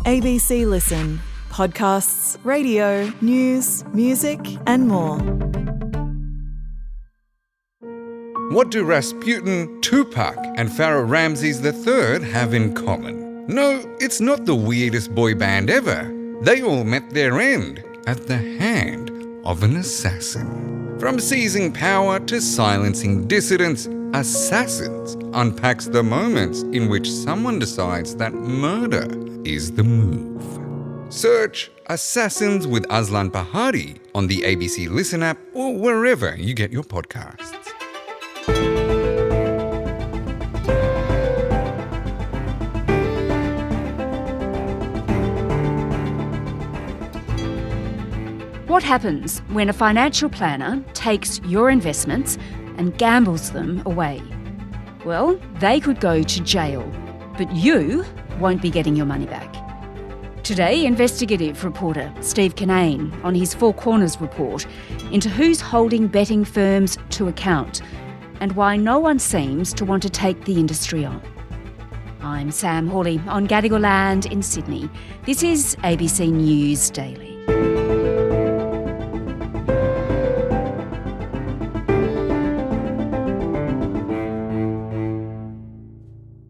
ABC Listen. Podcasts, radio, news, music and more. What do Rasputin, Tupac and Pharaoh Ramses III have in common? No, it's not the weirdest boy band ever. They all met their end at the hand of an assassin. From seizing power to silencing dissidents, Assassins unpacks the moments in which someone decides that murder is the move. Search Assassins with Aslan Pahari on the ABC Listen app or wherever you get your podcasts. What happens when a financial planner takes your investments and gambles them away? Well, they could go to jail, but you won't be getting your money back. Today, investigative reporter Steve Cannane on his Four Corners report into who's holding betting firms to account and why no one seems to want to take the industry on. I'm Sam Hawley on Gadigal land in Sydney. This is ABC News Daily.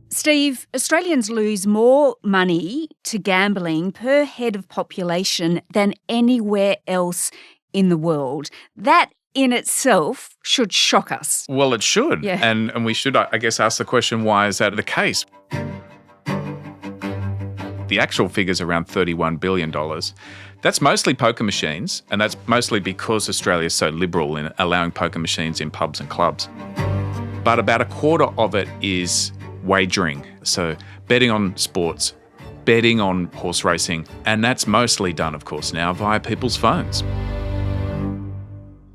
Steve, Australians lose more money to gambling per head of population than anywhere else in the world. That in itself should shock us. Well, it should. Yeah. And we should, I guess, ask the question, why is that the case? The actual figure's around $31 billion. That's mostly poker machines, and that's mostly because Australia is so liberal in allowing poker machines in pubs and clubs. But about a quarter of it is wagering, so betting on sports, betting on horse racing, and that's mostly done, of course, now via people's phones.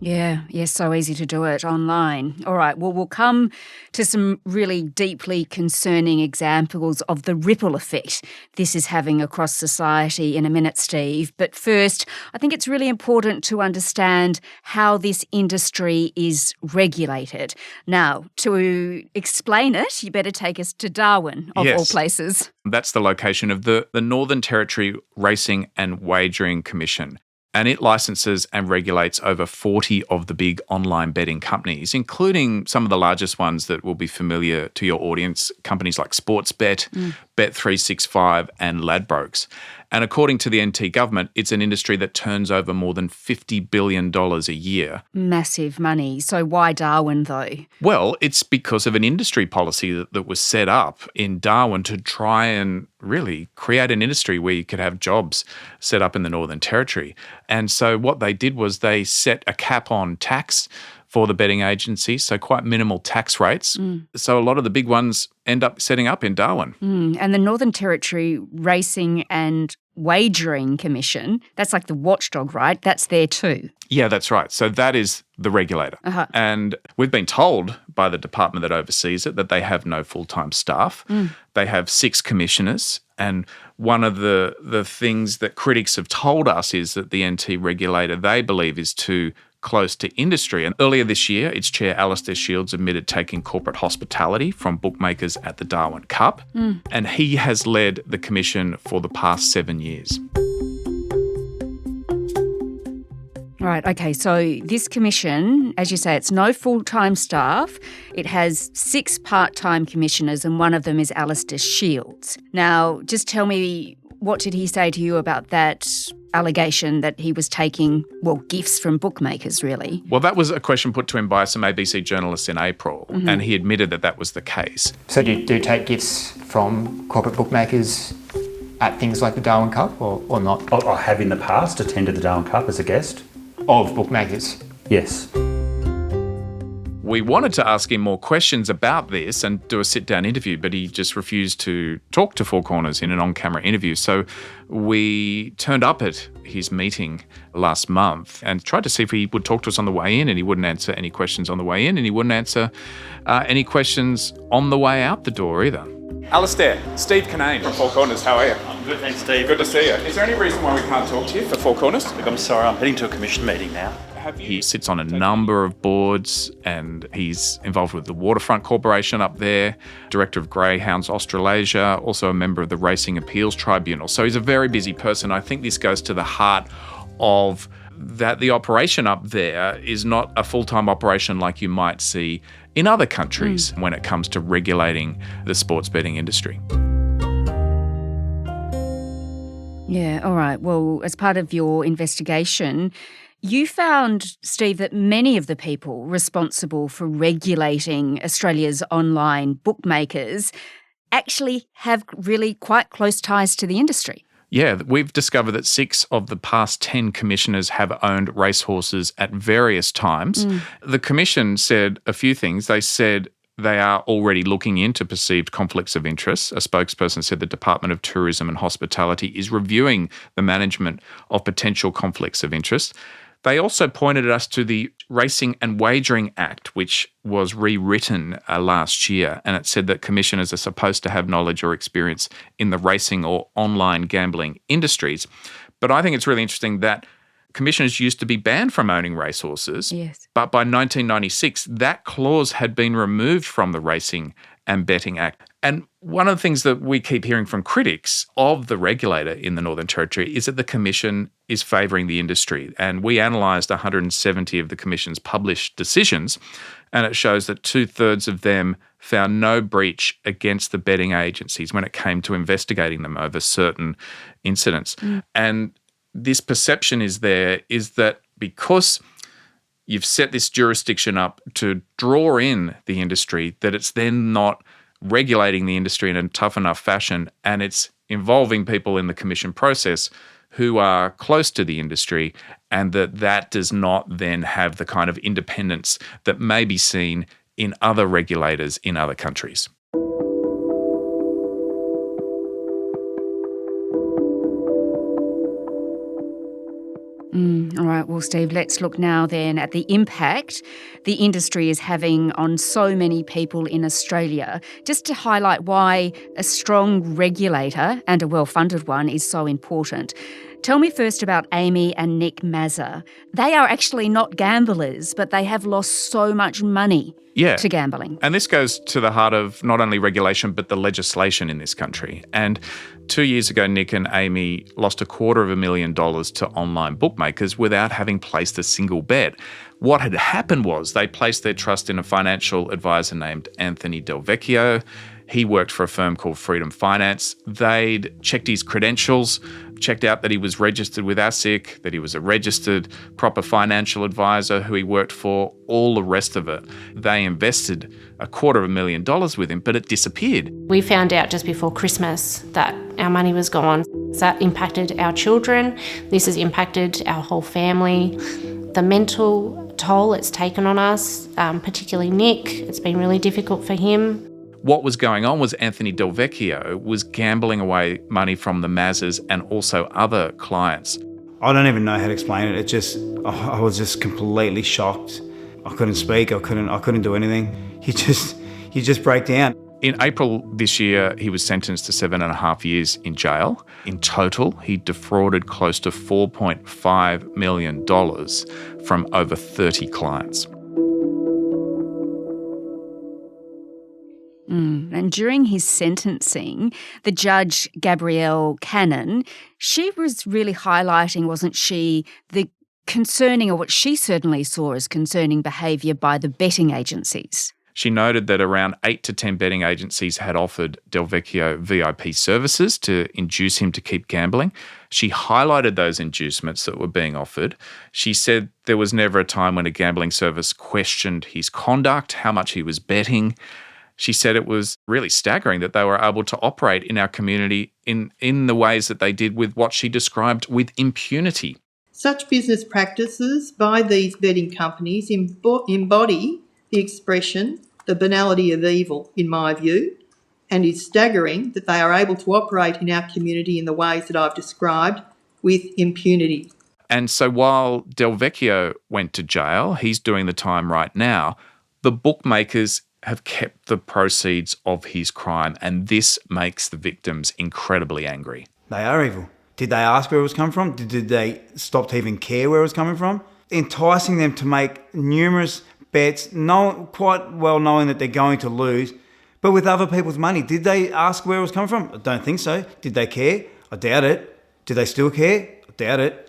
Yeah, so easy to do it online. All right, well, we'll come to some really deeply concerning examples of the ripple effect this is having across society in a minute, Steve. But first, I think it's really important to understand how this industry is regulated. Now, to explain it, you better take us to Darwin, of all places. That's the location of the Northern Territory Racing and Wagering Commission. And it licenses and regulates over 40 of the big online betting companies, including some of the largest ones that will be familiar to your audience, companies like Sportsbet, Bet365 and Ladbrokes. And according to the NT government, it's an industry that turns over more than $50 billion a year. Massive money. So why Darwin, though? Well, it's because of an industry policy that was set up in Darwin to try and really create an industry where you could have jobs set up in the Northern Territory. And so what they did was they set a cap on tax for the betting agency, so quite minimal tax rates. So a lot of the big ones end up setting up in Darwin. And the Northern Territory Racing and Wagering Commission, that's like the watchdog, right? That's there too. Yeah, that's right. So that is the regulator. And we've been told by the department that oversees it that they have no full-time staff. They have 6 commissioners. And one of the things that critics have told us is that the NT regulator, they believe, is too close to industry. And earlier this year, its chair, Alastair Shields, admitted taking corporate hospitality from bookmakers at the Darwin Cup. And he has led the commission for the past 7 years. Right, okay, so this commission, as you say, it's no full-time staff. It has 6 part-time commissioners and one of them is Alastair Shields. Now, just tell me, what did he say to you about that allegation that he was taking, well, gifts from bookmakers, really? Well, that was a question put to him by some ABC journalists in April, and he admitted that that was the case. So do you take gifts from corporate bookmakers at things like the Darwin Cup or not? I have in the past attended the Darwin Cup as a guest. Of bookmakers? Yes. We wanted to ask him more questions about this and do a sit-down interview, but he just refused to talk to Four Corners in an on-camera interview. So we turned up at his meeting last month and tried to see if he would talk to us on the way in, and he wouldn't answer any questions on the way in, and he wouldn't answer any questions on the way out the door either. Alastair, Steve Cannane from Four Corners, how are you? I'm good, thanks, Steve. Good to see you. Is there any reason why we can't talk to you for Four Corners? Look, I'm sorry, I'm heading to a commission meeting now. He sits on a number of boards and he's involved with the Waterfront Corporation up there, director of Greyhounds Australasia, also a member of the Racing Appeals Tribunal. So he's a very busy person. I think this goes to the heart of that the operation up there is not a full-time operation like you might see in other countries when it comes to regulating the sports betting industry. Yeah, all right. Well, as part of your investigation, you found, Steve, that many of the people responsible for regulating Australia's online bookmakers actually have really quite close ties to the industry. Yeah, we've discovered that 6 of the past 10 commissioners have owned racehorses at various times. The commission said a few things. They said they are already looking into perceived conflicts of interest. A spokesperson said the Department of Tourism and Hospitality is reviewing the management of potential conflicts of interest. They also pointed us to the Racing and Wagering Act, which was rewritten last year, and it said that commissioners are supposed to have knowledge or experience in the racing or online gambling industries. But I think it's really interesting that commissioners used to be banned from owning racehorses, yes, but by 1996, that clause had been removed from the Racing and Betting Act. And one of the things that we keep hearing from critics of the regulator in the Northern Territory is that the Commission is favouring the industry. And we analysed 170 of the Commission's published decisions, and it shows that 2/3 of them found no breach against the betting agencies when it came to investigating them over certain incidents. And this perception is that because you've set this jurisdiction up to draw in the industry, that it's then not regulating the industry in a tough enough fashion, and it's involving people in the commission process who are close to the industry, and that does not then have the kind of independence that may be seen in other regulators in other countries. All right, well, Steve, let's look now then at the impact the industry is having on so many people in Australia, just to highlight why a strong regulator, and a well-funded one, is so important. Tell me first about Amy and Nick Mazza. They are actually not gamblers, but they have lost so much money to gambling. And this goes to the heart of not only regulation, but the legislation in this country. And 2 years ago, Nick and Amy lost $250,000 to online bookmakers without having placed a single bet. What had happened was they placed their trust in a financial advisor named Anthony Del Vecchio. He worked for a firm called Freedom Finance. They'd checked his credentials, checked out that he was registered with ASIC, that he was a registered proper financial advisor who he worked for, all the rest of it. They invested $250,000 with him, but it disappeared. We found out just before Christmas that our money was gone. That impacted our children. This has impacted our whole family. The mental toll it's taken on us, particularly Nick, it's been really difficult for him. What was going on was Anthony Del Vecchio was gambling away money from the Mazzas and also other clients. I don't even know how to explain it. I was just completely shocked. I couldn't speak. I couldn't do anything. He just broke down. In April this year, he was sentenced to 7.5 years in jail. In total, he defrauded close to $4.5 million from over 30 clients. And during his sentencing, the judge, Steve Cannane, she was really highlighting, wasn't she, the concerning, or what she certainly saw as concerning behaviour by the betting agencies. She noted that around 8 to 10 betting agencies had offered Del Vecchio VIP services to induce him to keep gambling. She highlighted those inducements that were being offered. She said there was never a time when a gambling service questioned his conduct, how much he was betting. She said it was really staggering that they were able to operate in our community in the ways that they did with what she described with impunity. Such business practices by these betting companies embody the expression, the banality of evil, in my view, and is staggering that they are able to operate in our community in the ways that I've described with impunity. And so while Del Vecchio went to jail, he's doing the time right now, the bookmakers have kept the proceeds of his crime, and this makes the victims incredibly angry. They are evil. Did they ask where it was coming from? Did they stop to even care where it was coming from? enticing them to make numerous bets, quite well knowing that they're going to lose, but with other people's money. Did they ask where it was coming from? I don't think so. Did they care? I doubt it. Do they still care? I doubt it.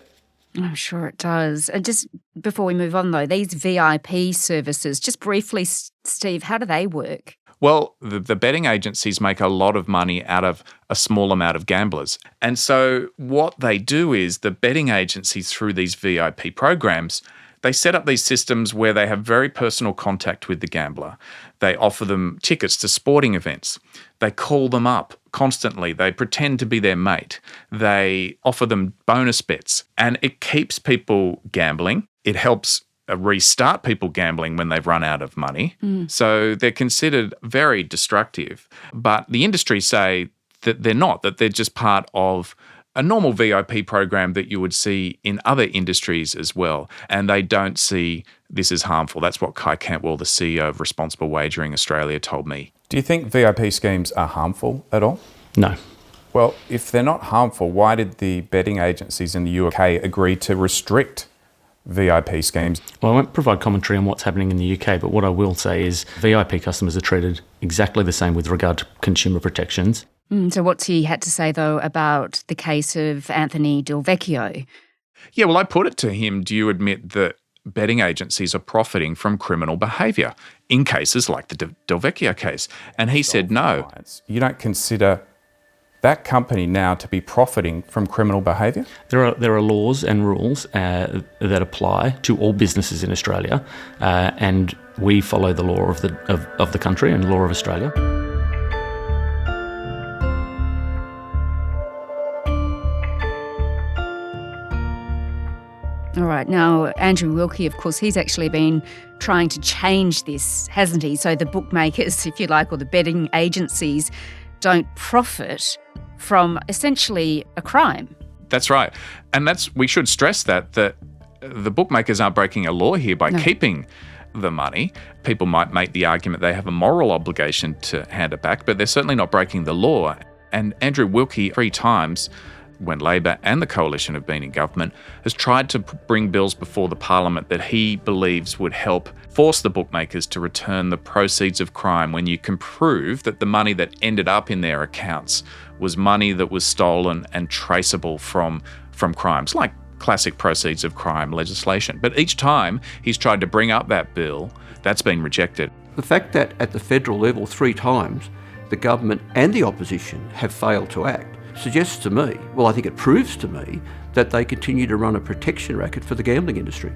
I'm sure it does. And just before we move on, though, these VIP services, just briefly, Steve, how do they work? Well, the betting agencies make a lot of money out of a small amount of gamblers. And so what they do is the betting agencies, through these VIP programs, they set up these systems where they have very personal contact with the gambler. They offer them tickets to sporting events. They call them up constantly. They pretend to be their mate. They offer them bonus bets. And it keeps people gambling. It helps restart people gambling when they've run out of money. So they're considered very destructive. But the industry say that they're not, that they're just part of a normal VIP program that you would see in other industries as well. And they don't see this as harmful. That's what Kai Cantwell, the CEO of Responsible Wagering Australia, told me. Do you think VIP schemes are harmful at all? No. Well, if they're not harmful, why did the betting agencies in the UK agree to restrict VIP schemes? Well, I won't provide commentary on what's happening in the UK, but what I will say is VIP customers are treated exactly the same with regard to consumer protections. So what's he had to say, though, about the case of Anthony Del Vecchio? Yeah, well, I put it to him, do you admit that betting agencies are profiting from criminal behaviour in cases like the Del Vecchio case? And he said no. You don't consider that company now to be profiting from criminal behaviour? There are laws and rules that apply to all businesses in Australia, and we follow the law of the country and the law of Australia. All right. Now, Andrew Wilkie, of course, he's actually been trying to change this, hasn't he? So the bookmakers, if you like, or the betting agencies don't profit from essentially a crime. That's right. And we should stress that the bookmakers aren't breaking a law here by keeping the money. People might make the argument they have a moral obligation to hand it back, but they're certainly not breaking the law. And Andrew Wilkie, 3 times, when Labor and the Coalition have been in government, has tried to bring bills before the Parliament that he believes would help force the bookmakers to return the proceeds of crime when you can prove that the money that ended up in their accounts was money that was stolen and traceable from crimes, like classic proceeds of crime legislation. But each time he's tried to bring up that bill, that's been rejected. The fact that at the federal level 3 times the government and the opposition have failed to act suggests to me, well, I think it proves to me, that they continue to run a protection racket for the gambling industry.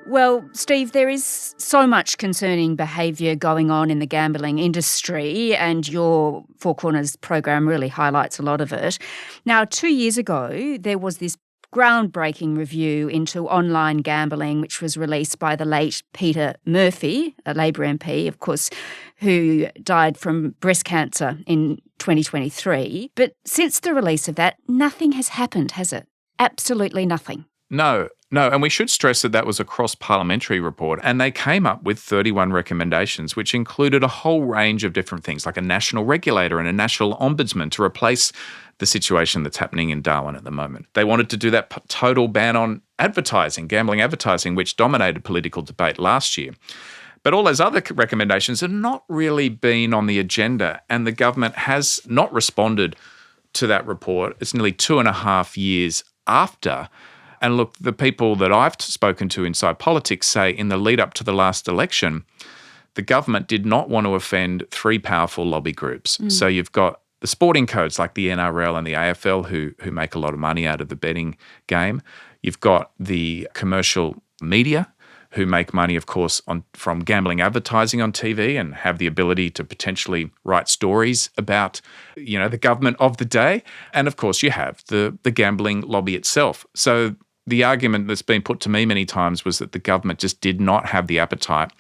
Well, Steve, there is so much concerning behaviour going on in the gambling industry, and your Four Corners program really highlights a lot of it. Now, 2 years ago, there was this groundbreaking review into online gambling, which was released by the late Peter Murphy, a Labor MP, of course, who died from breast cancer in 2023. But since the release of that, nothing has happened, has it? Absolutely nothing. No, and we should stress that was a cross-parliamentary report, and they came up with 31 recommendations, which included a whole range of different things, like a national regulator and a national ombudsman to replace the situation that's happening in Darwin at the moment. They wanted to do that total ban on advertising, gambling advertising, which dominated political debate last year. But all those other recommendations have not really been on the agenda, and the government has not responded to that report. It's nearly 2.5 years after. And look, the people that I've spoken to inside politics say in the lead up to the last election, the government did not want to offend 3 powerful lobby groups. So you've got the sporting codes like the NRL and the AFL who make a lot of money out of the betting game. You've got the commercial media who make money, of course, from gambling advertising on TV and have the ability to potentially write stories about, the government of the day. And of course, you have the gambling lobby itself. So the argument that's been put to me many times was that the government just did not have the appetite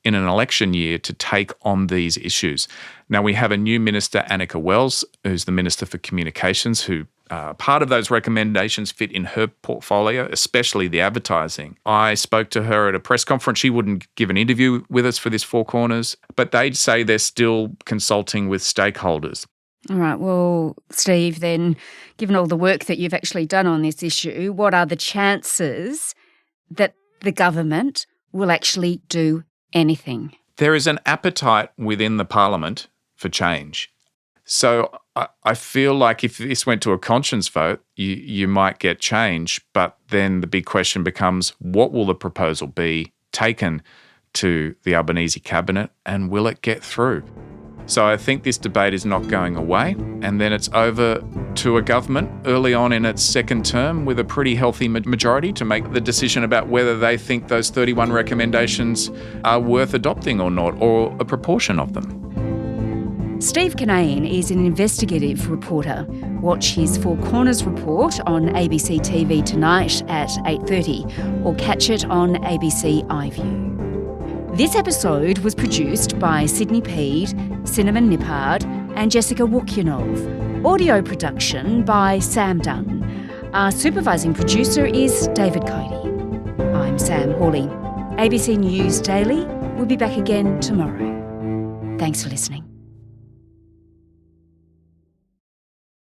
in an election year to take on these issues. Now, we have a new minister, Annika Wells, who's the Minister for Communications, who part of those recommendations fit in her portfolio, especially the advertising. I spoke to her at a press conference. She wouldn't give an interview with us for this Four Corners, but they'd say they're still consulting with stakeholders. All right, well, Steve, then, given all the work that you've actually done on this issue, what are the chances that the government will actually do anything? There is an appetite within the parliament for change. So I feel like if this went to a conscience vote, you might get change, but then the big question becomes, what will the proposal be taken to the Albanese cabinet, and will it get through? So I think this debate is not going away, and then it's over to a government early on in its second term with a pretty healthy majority to make the decision about whether they think those 31 recommendations are worth adopting or not, or a proportion of them. Steve Cannane is an investigative reporter. Watch his Four Corners report on ABC TV tonight at 8:30 or catch it on ABC iView. This episode was produced by Sydney Peed, Cinnamon Nippard and Jessica Wukyanov. Audio production by Sam Dunn. Our supervising producer is David Cody. I'm Sam Hawley. ABC News Daily will be back again tomorrow. Thanks for listening.